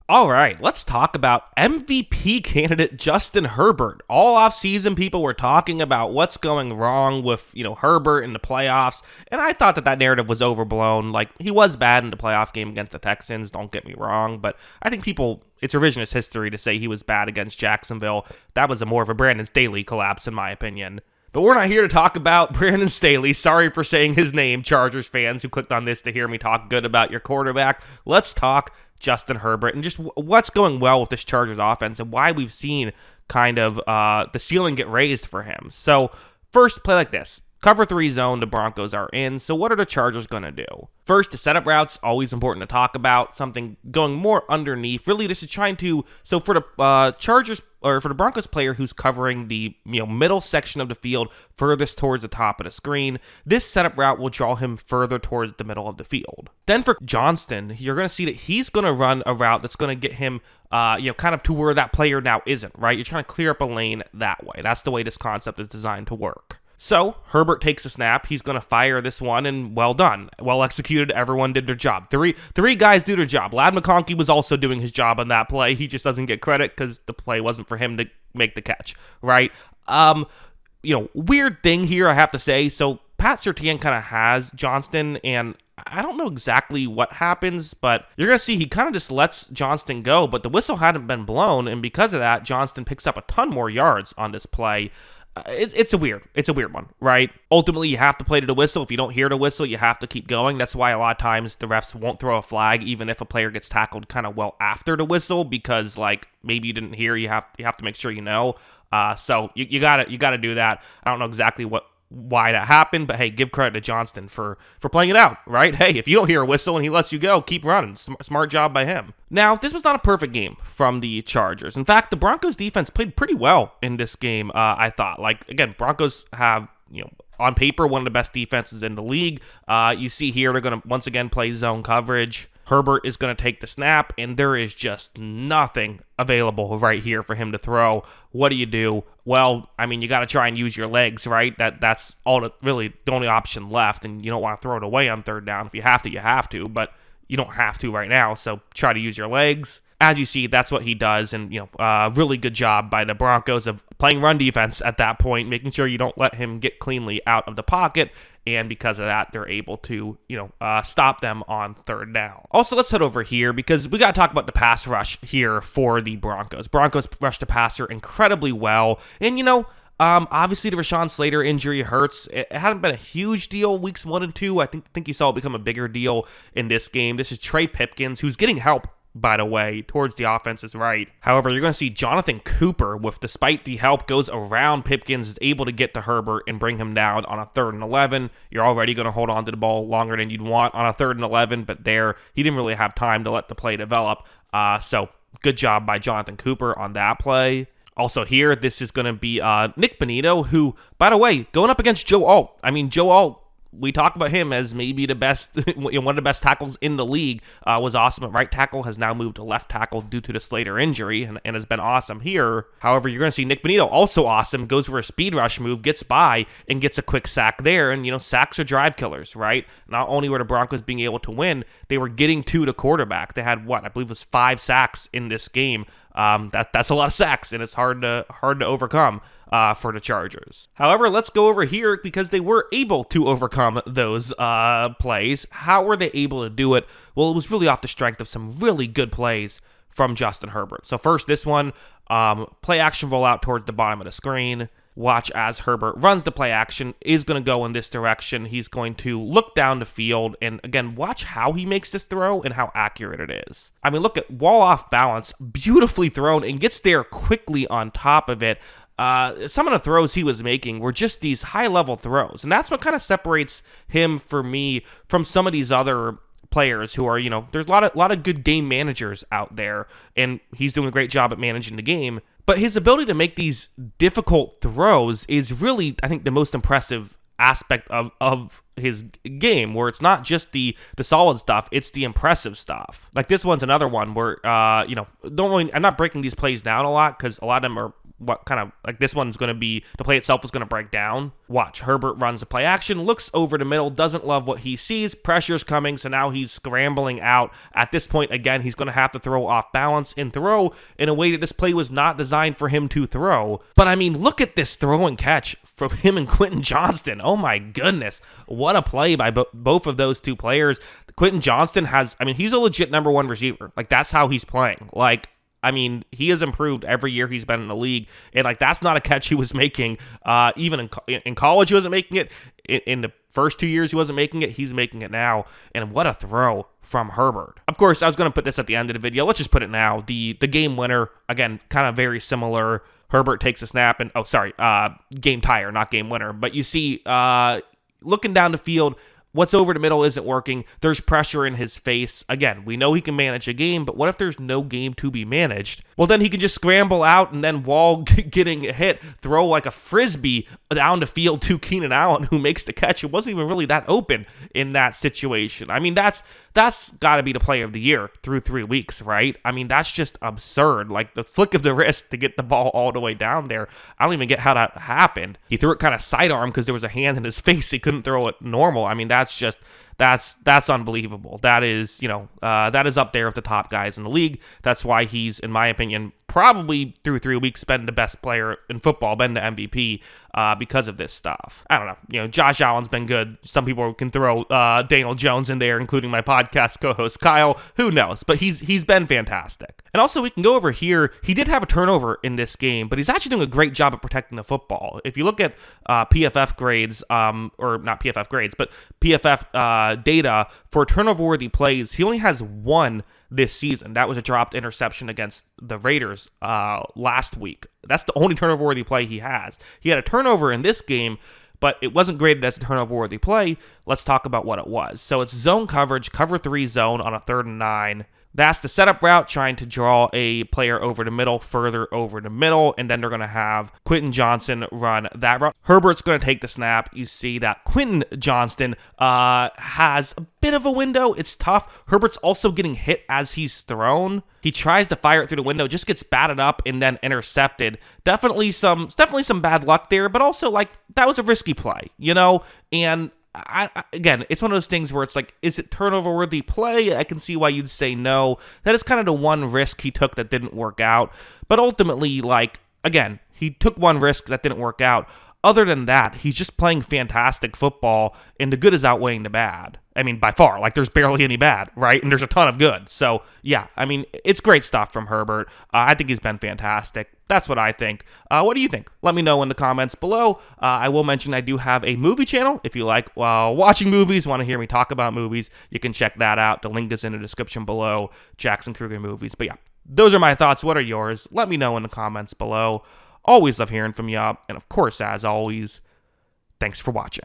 All right, let's talk about MVP candidate Justin Herbert. All offseason, people were talking about what's going wrong with, Herbert in the playoffs, and I thought that narrative was overblown. Like, he was bad in the playoff game against the Texans, don't get me wrong, but I think it's revisionist history to say he was bad against Jacksonville. That was more of a Brandon Staley collapse, in my opinion. But we're not here to talk about Brandon Staley. Sorry for saying his name, Chargers fans who clicked on this to hear me talk good about your quarterback. Let's talk Justin Herbert and just what's going well with this Chargers offense and why we've seen kind of the ceiling get raised for him. So first, play like this. Cover 3 zone, the Broncos are in. So what are the Chargers going to do? First, the setup routes, always important to talk about. Something going more underneath. Really, this is trying to, so for the Chargers, or for the Broncos player who's covering the middle section of the field furthest towards the top of the screen, this setup route will draw him further towards the middle of the field. Then for Johnston, you're going to see that he's going to run a route that's going to get him kind of to where that player now isn't, right? You're trying to clear up a lane that way. That's the way this concept is designed to work. So, Herbert takes a snap, he's going to fire this one, and well done. Well executed, everyone did their job. Three guys do their job. Ladd McConkey was also doing his job on that play. He just doesn't get credit because the play wasn't for him to make the catch, right? Weird thing here, I have to say. So, Pat Surtain kind of has Johnston, and I don't know exactly what happens, but you're going to see he kind of just lets Johnston go, but the whistle hadn't been blown, and because of that, Johnston picks up a ton more yards on this play. It's a weird one, right? Ultimately, you have to play to the whistle. If you don't hear the whistle, you have to keep going. That's why a lot of times the refs won't throw a flag, even if a player gets tackled kind of well after the whistle, because maybe you didn't hear. You have to make sure you know. So you gotta do that. I don't know exactly why that happened, but hey, give credit to Johnston for playing it out, right? Hey, if you don't hear a whistle and he lets you go, keep running. Smart job by him. Now, this was not a perfect game from the Chargers. In fact, the Broncos defense played pretty well in this game, I thought. Again, Broncos have, on paper, one of the best defenses in the league. You see here, they're going to once again play zone coverage. Herbert is going to take the snap, and there is just nothing available right here for him to throw. What do? Well, you got to try and use your legs, right? That's really the only option left, and you don't want to throw it away on third down. If you have to, you have to, but you don't have to right now, so try to use your legs. As you see, that's what he does, and really good job by the Broncos of playing run defense at that point, making sure you don't let him get cleanly out of the pocket, and because of that, they're able to stop them on third down. Also, let's head over here because we got to talk about the pass rush here for the Broncos. Broncos rushed the passer incredibly well, and obviously the Rashawn Slater injury hurts. It hadn't been a huge deal weeks 1 and 2. I think you saw it become a bigger deal in this game. This is Trey Pipkins, who's getting help, by the way, towards the offense's right. However, you're going to see Jonathan Cooper, despite the help, goes around Pipkins, is able to get to Herbert and bring him down on a 3rd and 11. You're already going to hold on to the ball longer than you'd want on a 3rd and 11, but there, he didn't really have time to let the play develop. So, good job by Jonathan Cooper on that play. Also here, this is going to be Nick Bonito, who, by the way, going up against Joe Alt. Joe Alt, we talk about him as maybe the best, one of the best tackles in the league, was awesome at right tackle, has now moved to left tackle due to the Slater injury, and has been awesome here. However, you're going to see Nick Bonito, also awesome, goes for a speed rush move, gets by, and gets a quick sack there, and sacks are drive killers, right? Not only were the Broncos being able to win, they were getting to the quarterback. They had, I believe it was 5 sacks in this game. That's a lot of sacks, and it's hard to overcome for the Chargers. However, let's go over here because they were able to overcome those plays. How were they able to do it? Well, it was really off the strength of some really good plays from Justin Herbert. So first, this one, play action rollout towards the bottom of the screen. Watch as Herbert runs the play action, is going to go in this direction. He's going to look down the field, and again, watch how he makes this throw and how accurate it is. Look at wall off balance, beautifully thrown, and gets there quickly on top of it. Some of the throws he was making were just these high-level throws, and that's what kind of separates him, for me, from some of these other players who are, there's a lot of good game managers out there, and he's doing a great job at managing the game. But his ability to make these difficult throws is really, I think, the most impressive aspect of his game, where it's not just the solid stuff, it's the impressive stuff. Like this one's another one where, I'm not breaking these plays down a lot because a lot of them are what kind of, like, this one's going to be, the play itself is going to break down. Watch, Herbert runs a play action, looks over the middle, doesn't love what he sees, pressure's coming, so now he's scrambling out. At this point, again, he's going to have to throw off balance and throw in a way that this play was not designed for him to throw. But I mean, look at this throw and catch from him and Quentin Johnston. Oh my goodness, what a play by both of those two players. Quentin Johnston has, I mean, he's a legit number one receiver. Like, that's how he's playing. Like, I mean, he has improved every year he's been in the league, and like, that's not a catch he was making. Even in college, he wasn't making it. In the first 2 years, he wasn't making it. He's making it now, and what a throw from Herbert. Of course, I was going to put this at the end of the video. Let's just put it now. The game winner, again, kind of very similar. Herbert takes a snap, and game tire, not game winner. But you see, looking down the field, what's over the middle isn't working. There's pressure in his face. Again, we know he can manage a game, but what if there's no game to be managed? Well, then he can just scramble out and then, while getting hit, throw like a frisbee down the field to Keenan Allen, who makes the catch. It wasn't even really that open in that situation. I mean, that's got to be the player of the year through 3 weeks, right? I mean, that's just absurd. Like, the flick of the wrist to get the ball all the way down there. I don't even get how that happened. He threw it kind of sidearm because there was a hand in his face. He couldn't throw it normal. I mean, that's unbelievable. That is, that is up there with the top guys in the league. That's why he's, in my opinion, probably through 3 weeks been the best player in football, been the MVP because of this stuff. I don't know. Josh Allen's been good. Some people can throw Daniel Jones in there, including my podcast co-host Kyle. Who knows? But he's been fantastic. And also, we can go over here. He did have a turnover in this game, but he's actually doing a great job at protecting the football. If you look at PFF grades, or not PFF grades, but PFF data for turnover-worthy plays, he only has one this season. That was a dropped interception against the Raiders last week. That's the only turnover-worthy play he has. He had a turnover in this game, but it wasn't graded as a turnover-worthy play. Let's talk about what it was. So it's zone coverage, cover 3 zone on a 3rd and 9. That's the setup route, trying to draw a player over the middle, further over the middle, and then they're going to have Quentin Johnston run that route. Herbert's going to take the snap. You see that Quentin Johnston has a bit of a window. It's tough. Herbert's also getting hit as he's thrown. He tries to fire it through the window, just gets batted up and then intercepted. Definitely some bad luck there, but also, like, that was a risky play, and again, it's one of those things where it's like, is it turnover-worthy play? I can see why you'd say no. That is kind of the one risk he took that didn't work out. But ultimately, like, again, he took one risk that didn't work out. Other than that, he's just playing fantastic football, and the good is outweighing the bad. I mean, by far. Like, there's barely any bad, right? And there's a ton of good. So, yeah, I mean, it's great stuff from Herbert. I think he's been fantastic. That's what I think. What do you think? Let me know in the comments below. I will mention I do have a movie channel. If you like watching movies, want to hear me talk about movies, you can check that out. The link is in the description below. Jackson Kruger Movies. But yeah, those are my thoughts. What are yours? Let me know in the comments below. Always love hearing from you. And of course, as always, thanks for watching.